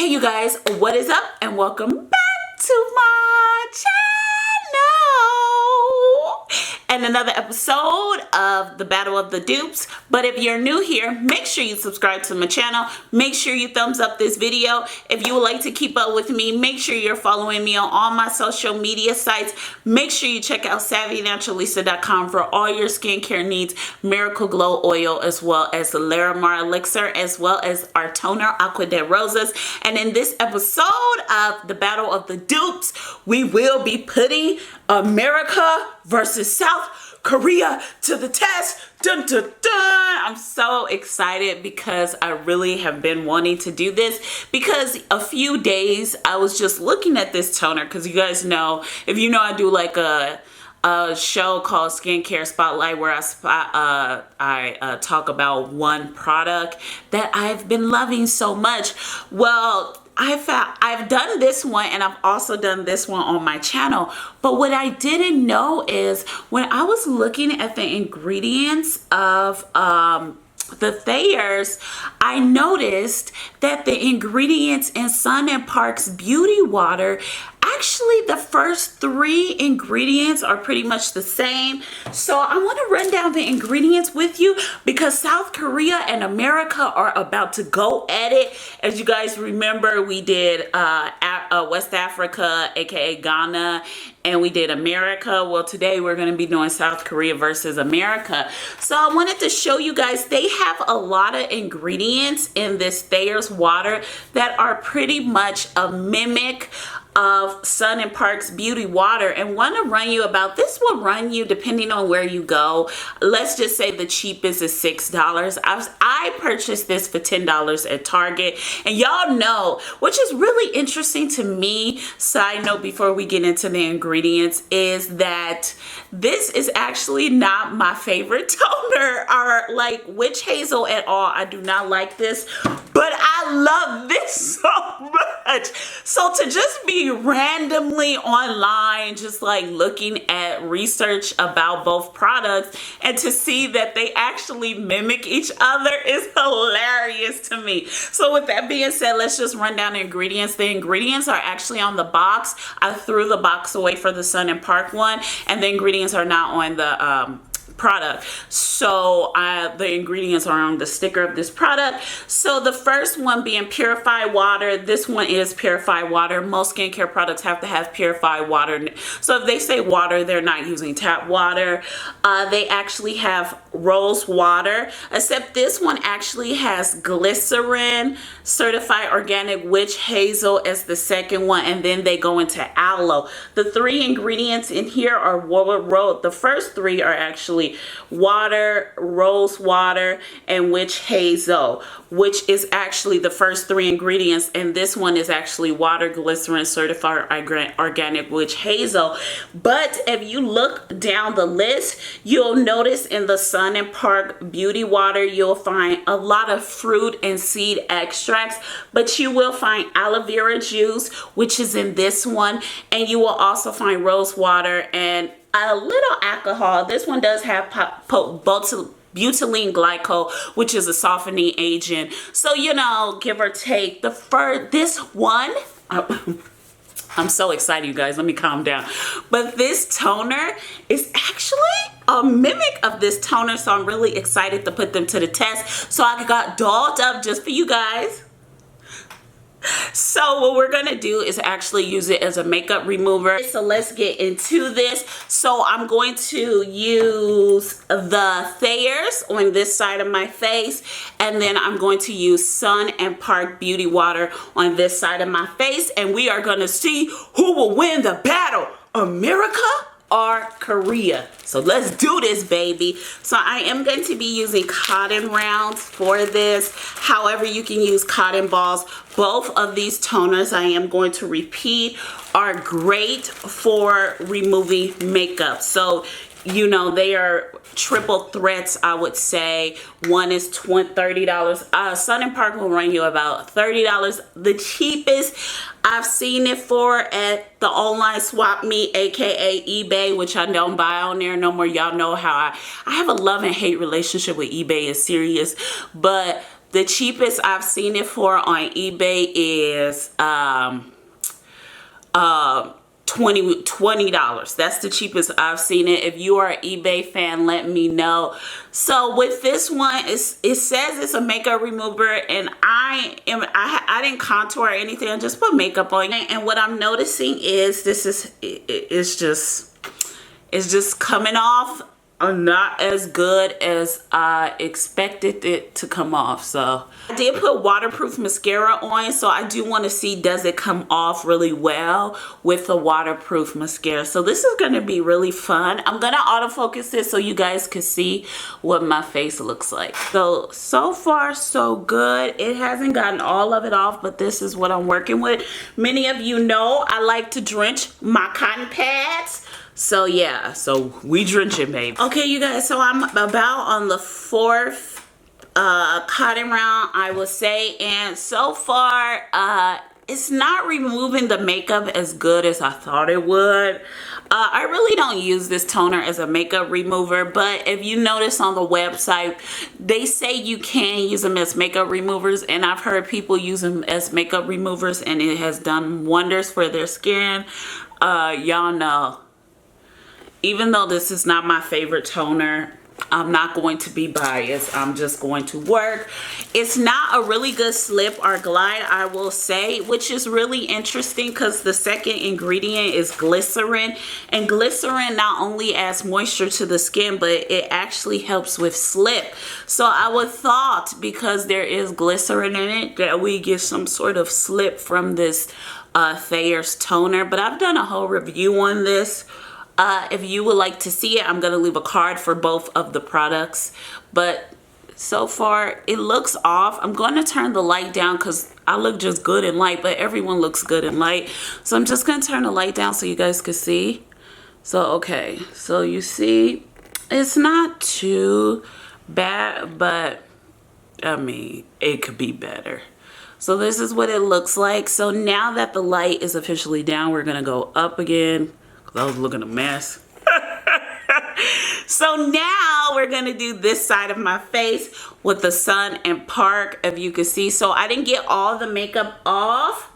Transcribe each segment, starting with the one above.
Hey you guys, what is up and welcome back to my channel and another episode of the Battle of the Dupes. But if you're new here, make sure you subscribe to my channel. Make sure you thumbs up this video. If you would like to keep up with me, make sure you're following me on all my social media sites. Make sure you check out SavvyNaturalista.com for all your skincare needs, Miracle Glow Oil, as well as the Larimar Elixir, as well as our toner, Aqua de Rosas. And in this episode of the Battle of the Dupes, we will be putting America versus South Korea to the test. Dun, dun, dun. I'm so excited because I really have been wanting to do this, because a few days I was just looking at this toner, because you guys know, if you know, I do like a show called Skincare Spotlight where I talk about one product that I've been loving so much. Well, I've done this one and I've also done this one on my channel, but what I didn't know is when I was looking at the ingredients of the Thayers, I noticed that the ingredients in Sun and Park's Beauty Water, actually the first three ingredients are pretty much the same. So I want to run down the ingredients with you, because South Korea and America are about to go at it. As you guys remember, we did West Africa, aka Ghana, and we did America. Well, today we're going to be doing South Korea versus America. So I wanted to show you guys, they have a lot of ingredients in this Thayers water that are pretty much a mimic of Sun and Park's Beauty Water, and want to run you about this. Will run you, depending on where you go, let's just say the cheapest is $6. I purchased this for $10 at Target, and y'all know, which is really interesting to me, side note before we get into the ingredients, is that this is actually not my favorite toner or like witch hazel at all. I do not like this, but I love this so much. So to just be randomly online, just like looking at research about both products, and to see that they actually mimic each other is hilarious to me. So with that being said, let's just run down the ingredients. The ingredients are actually on the box. I threw the box away for the Sun and Park one, and the ingredients are not on the product. So the ingredients are on the sticker of this product. So the first one being purified water. This one is purified water. Most skincare products have to have purified water. So if they say water, they're not using tap water. They actually have rose water, except this one actually has glycerin, certified organic witch hazel as the second one, and then they go into aloe. The three ingredients in here are the first three are actually water, rose water, and witch hazel, which is actually the first three ingredients, and this one is actually water, glycerin, certified organic witch hazel. But if you look down the list, you'll notice in the Sun and Park Beauty Water, you'll find a lot of fruit and seed extracts, but you will find aloe vera juice, which is in this one, and you will also find rose water and a little alcohol. This one does have butylene glycol, which is a softening agent. So, you know, give or take, this one, I'm so excited, you guys. Let me calm down. But this toner is actually a mimic of this toner, so I'm really excited to put them to the test. So I got dolled up just for you guys. So what we're gonna do is actually use it as a makeup remover. So let's get into this. So I'm going to use the Thayers on this side of my face, and then I'm going to use Sun and Park Beauty Water on this side of my face, and we are gonna see who will win the battle, America or Korea. So let's do this, baby. So I am going to be using cotton rounds for this. However, you can use cotton balls. Both of these toners, I am going to repeat, are great for removing makeup. So, you know, they are triple threats, I would say. One is $30. Sun and Park will run you about $30. The cheapest I've seen it for at the online swap meet, aka eBay, which I don't buy on there no more. Y'all know how I have a love and hate relationship with eBay. It's serious, but The cheapest I've seen it for on eBay is $20. That's the cheapest I've seen it. If you are an eBay fan, let me know. So with this one, it says it's a makeup remover, and I didn't contour or anything. I just put makeup on it. And what I'm noticing is it's just coming off not as good as I expected it to come off. So I did put waterproof mascara on, so I do want to see, does it come off really well with the waterproof mascara. So this is going to be really fun. I'm going to autofocus this so you guys can see what my face looks like. So far so good. It hasn't gotten all of it off, but this is what I'm working with. Many of you know I like to drench my cotton pads. So yeah, so we drench it, baby. Okay, you guys, so I'm about on the 4th cotton round, I would say, and so far it's not removing the makeup as good as I thought it would. I really don't use this toner as a makeup remover, but if you notice on the website, they say you can use them as makeup removers, and I've heard people use them as makeup removers and it has done wonders for their skin. Y'all know, even though this is not my favorite toner, I'm not going to be biased. I'm just going to work. It's not a really good slip or glide, I will say, which is really interesting because the second ingredient is glycerin. And glycerin not only adds moisture to the skin, but it actually helps with slip. So I would thought, because there is glycerin in it, that we get some sort of slip from this Thayers toner. But I've done a whole review on this. If you would like to see it, I'm going to leave a card for both of the products. But so far, it looks off. I'm going to turn the light down because I look just good in light, but everyone looks good in light. So I'm just going to turn the light down so you guys can see. So, okay. So you see, it's not too bad, but I mean, it could be better. So this is what it looks like. So now that the light is officially down, we're going to go up again. I was looking a mess. So now we're gonna do this side of my face with the Sun and Park, if you can see. So I didn't get all the makeup off.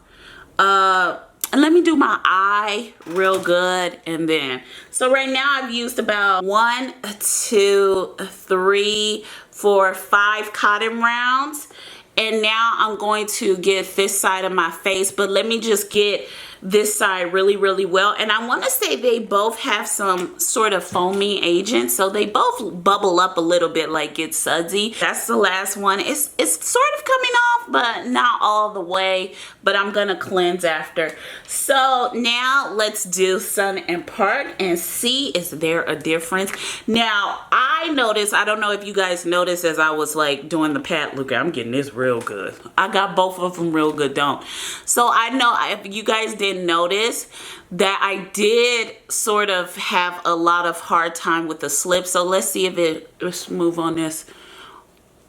And let me do my eye real good, and then. So right now I've used about 1, 2, 3, 4, 5 cotton rounds. And now I'm going to get this side of my face, but let me just get this side really, really well. And I want to say they both have some sort of foamy agent, so they both bubble up a little bit, like it's sudsy. That's the last one. It's sort of coming off, but not all the way, but I'm gonna cleanse after. So now let's do Sun and Park and see, is there a difference? Now I noticed, I don't know if you guys noticed, as I was like doing the pat, look, I'm getting this real good. I got both of them real good, don't. So I know if you guys didn't notice that I did sort of have a lot of hard time with the slip. So let's see if let's move on this.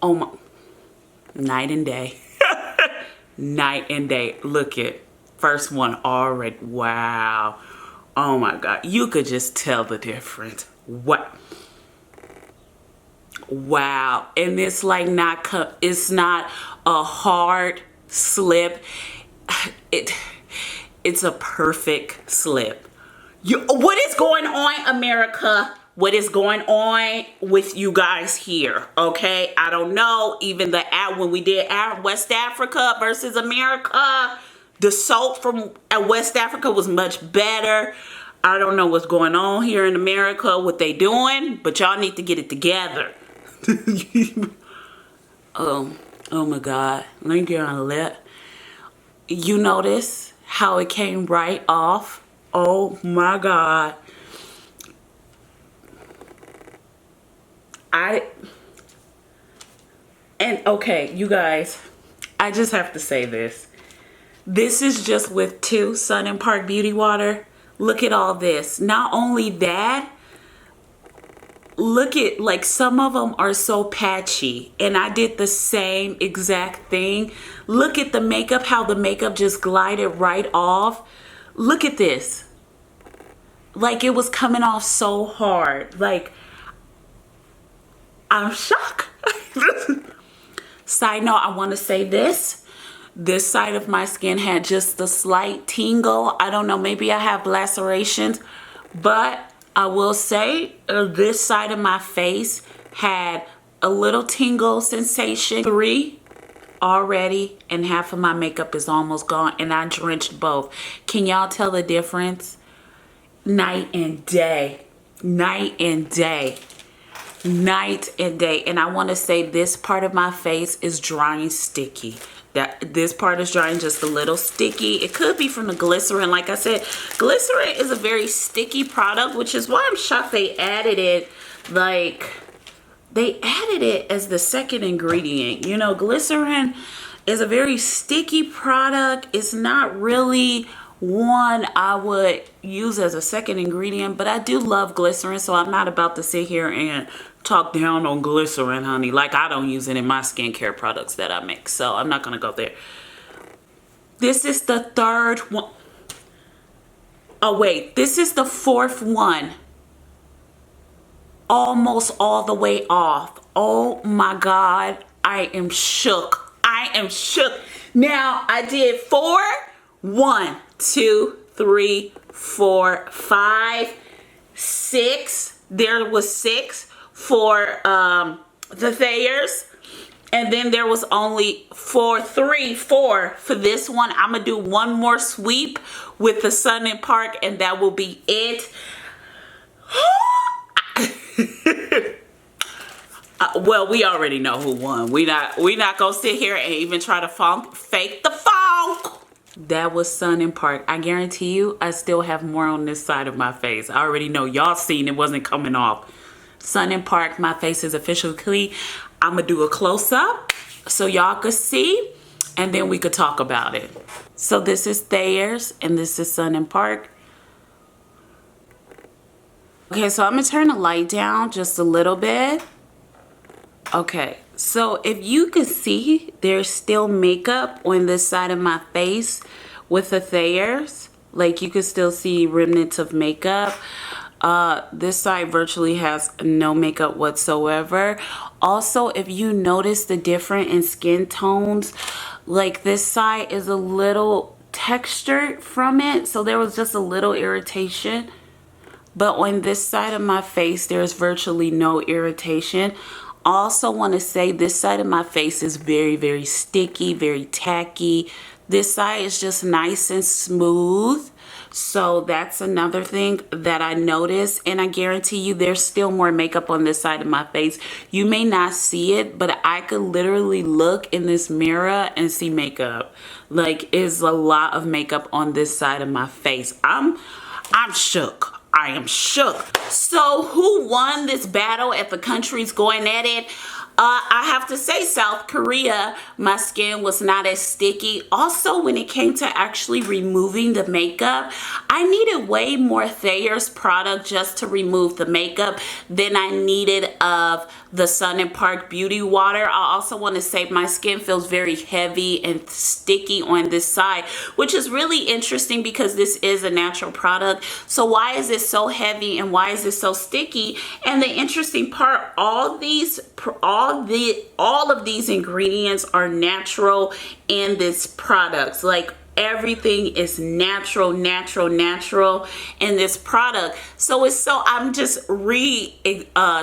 Oh my, night and day. Night and day. Look at first one already. Wow. Oh my God, you could just tell the difference. What? Wow. And it's like it's not a hard slip. It's a perfect slip. What is going on, America? What is going on with you guys here? Okay, I don't know. Even the ad when we did West Africa versus America, the soap from West Africa was much better. I don't know what's going on here in America, what they doing, but y'all need to get it together. Oh my God. Let me get on the lip. You notice how it came right off? Oh my God. And okay, you guys, I just have to say this. This is just with 2 Sun and Park Beauty Water. Look at all this. Not only that, look at, like, some of them are so patchy, and I did the same exact thing. Look at the makeup, how the makeup just glided right off. Look at this. Like, it was coming off so hard. Like, I'm shocked. Side note, I want to say this side of my skin had just a slight tingle. I don't know, maybe I have lacerations, but I will say this side of my face had a little tingle sensation. 3 already, and half of my makeup is almost gone, and I drenched both. Can y'all tell the difference? Night and day. Night and day. Night and day. And I want to say this part of my face is drying sticky. This part is drying just a little sticky. It could be from the glycerin. Like I said, glycerin is a very sticky product, which is why I'm shocked they added it. Like, they added it as the second ingredient. You know, glycerin is a very sticky product. It's not really one I would use as a second ingredient, but I do love glycerin, so I'm not about to sit here and talk down on glycerin, honey. Like, I don't use it in my skincare products that I make, so I'm not gonna go there. This is the third one. Oh wait, this is the fourth one. Almost all the way off. Oh my God, I am shook. I am shook. Now, I did 4. 1, 2, 3, 4, 5, 6. There was 6 for the Thayers. And then there was only 4 for this one. I'm gonna do one more sweep with the Sun and Park, and that will be it. Well, we already know who won. We not gonna sit here and even try to fake the funk. That was Sun and Park. I guarantee you, I still have more on this side of my face. I already know. Y'all seen it wasn't coming off. Sun and Park, my face is officially clean. I'm gonna do a close-up so y'all could see, and then we could talk about it. So this is Thayers, and this is Sun and Park. Okay, so I'm gonna turn the light down just a little bit. Okay, so if you can see, there's still makeup on this side of my face with the Thayers. Like, you can still see remnants of makeup. This side virtually has no makeup whatsoever. Also, if you notice the difference in skin tones, like this side is a little textured from it, so there was just a little irritation. But on this side of my face, there's virtually no irritation. Also want to say this side of my face is very, very sticky, very tacky. This side is just nice and smooth. So that's another thing that I noticed, and I guarantee you there's still more makeup on this side of my face. You may not see it, but I could literally look in this mirror and see makeup. Like, it's a lot of makeup on this side of my face. I'm shook. I am shook. So who won this battle at the countries going at it? I have to say South Korea. My skin was not as sticky. Also, when it came to actually removing the makeup, I needed way more Thayers product just to remove the makeup than I needed of the Sun and Park Beauty Water. I also want to say my skin feels very heavy and sticky on this side, which is really interesting because this is a natural product. So why is it so heavy and why is it so sticky? And the interesting part, all of these ingredients are natural in this product. Like, everything is natural in this product. So I'm just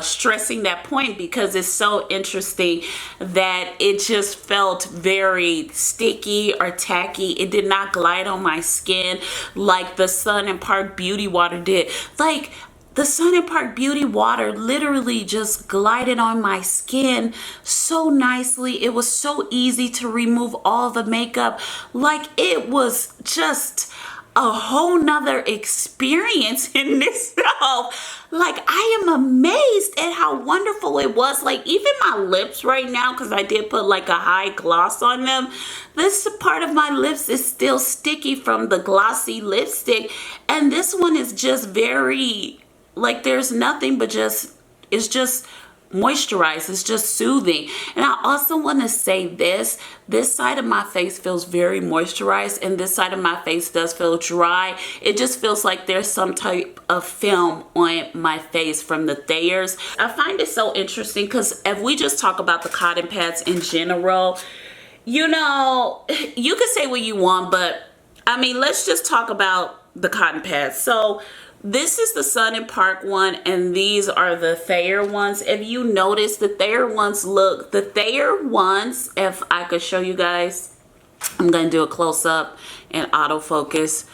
stressing that point because it's so interesting that it just felt very sticky or tacky. It did not glide on my skin like the Sun and Park Beauty Water did. Like, the Sun and Park Beauty Water literally just glided on my skin so nicely. It was so easy to remove all the makeup. Like, it was just a whole nother experience in itself. Like, I am amazed at how wonderful it was. Like, even my lips right now, because I did put like a high gloss on them, this part of my lips is still sticky from the glossy lipstick, and this one is just very, like, there's nothing but it's just moisturized. It's just soothing. And I also want to say this side of my face feels very moisturized, and this side of my face does feel dry. It just feels like there's some type of film on my face from the Thayers. I find it so interesting because if we just talk about the cotton pads in general, you know, you can say what you want, but I mean, let's just talk about the cotton pads. So this is the Sun and Park one, and these are the Thayer ones. If you notice, the Thayer ones look, if I could show you guys, I'm going to do a close-up and autofocus.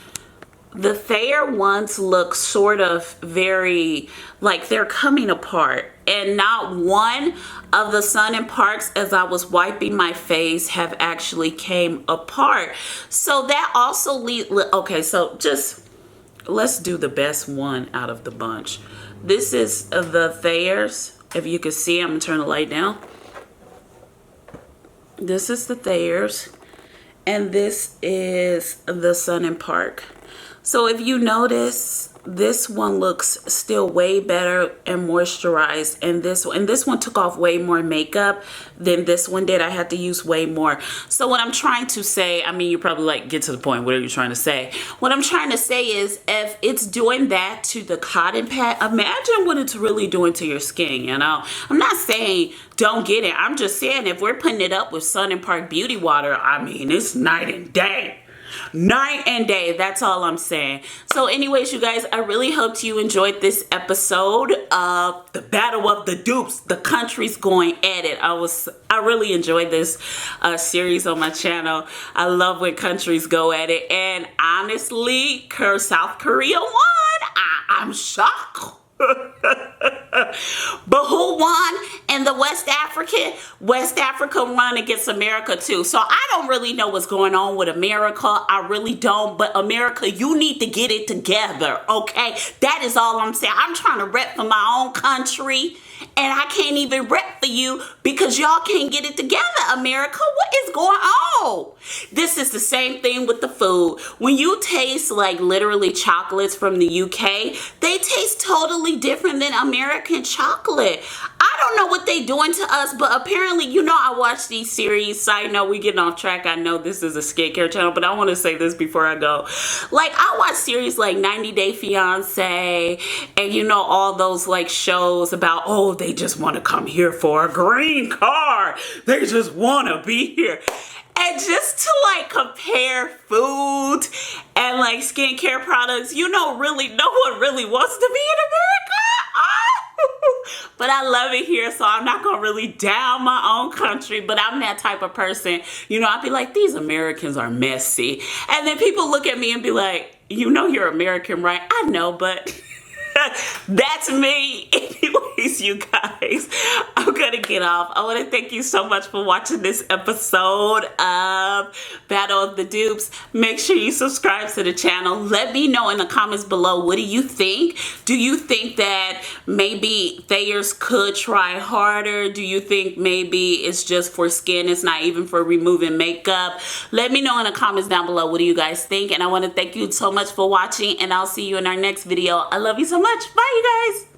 The Thayer ones look sort of very, like they're coming apart. And not one of the Sun and Parks, as I was wiping my face, have actually came apart. So that also leads, okay, so just, let's do the best one out of the bunch. This is the Thayers. If you can see, I'm going to turn the light down. This is the Thayers. And this is the Sun and Park. So if you notice, this one looks still way better and moisturized, and this one took off way more makeup than this one did. I had to use way more. So what I'm trying to say, I mean, you're probably like, get to the point, what are you trying to say? What I'm trying to say is, if it's doing that to the cotton pad, imagine what it's really doing to your skin, you know? I'm not saying don't get it. I'm just saying, if we're putting it up with Sun and Park beauty water, I mean, it's night and day. Night and day, that's all I'm saying. So anyways, you guys, I really hope you enjoyed this episode of the Battle of the Dupes. The country's going at it. I really enjoyed this series on my channel. I love when countries go at it, and honestly, South Korea won. I'm shocked. But who won in the West Africa? West Africa won against America too. So I don't really know what's going on with America. I really don't. But America, you need to get it together, okay? That is all I'm saying. I'm trying to rep for my own country, and I can't even rep for you because y'all can't get it together, America. What is going on? This is the same thing with the food. When you taste like literally chocolates from the UK, they taste totally different than American chocolate. I don't know what they doing to us, but apparently, you know, I watch these series. Side note, we getting off track. I know this is a skincare channel, but I want to say this before I go. Like, I watch series like 90 Day Fiance, and you know, all those like shows about, oh, they just want to come here for a green card. They just want to be here. And just to like compare food and like skincare products, you know, really, no one really wants to be in America. But I love it here, so I'm not gonna really down my own country, but I'm that type of person. You know, I'd be like, these Americans are messy. And then people look at me and be like, you know you're American, right? I know, but that's me. Anyways, you guys, I'm gonna get off. I want to thank you so much for watching this episode of Battle of the Dupes. Make sure you subscribe to the channel. Let me know in the comments below, what do you think? Do you think that maybe Thayers could try harder? Do you think maybe it's just for skin, it's not even for removing makeup? Let me know in the comments down below, what do you guys think? And I want to thank you so much for watching, and I'll see you in our next video. I love you so much. Bye, you guys.